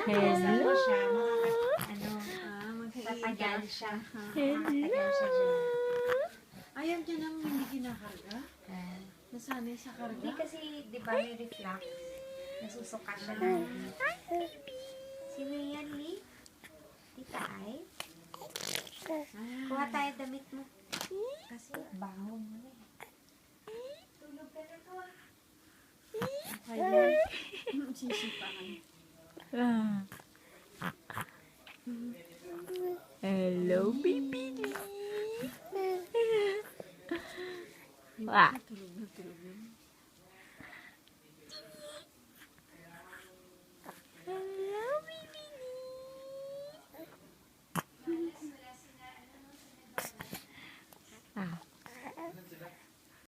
Hello. siya, tatagal siya. Tatagal siya dyan. Ayaw dyan ang hindi kinakarga? Nasanay sa Hindi karga? kasi, di ba may reflux? Nasusuka siya lang. Sino yan, Lee? Tita Ay? Kuha tayo damit mo. Kasi baho mo na eh. Tulog ka na to ah. Kaya, sisipakan. Hello, baby. Wah.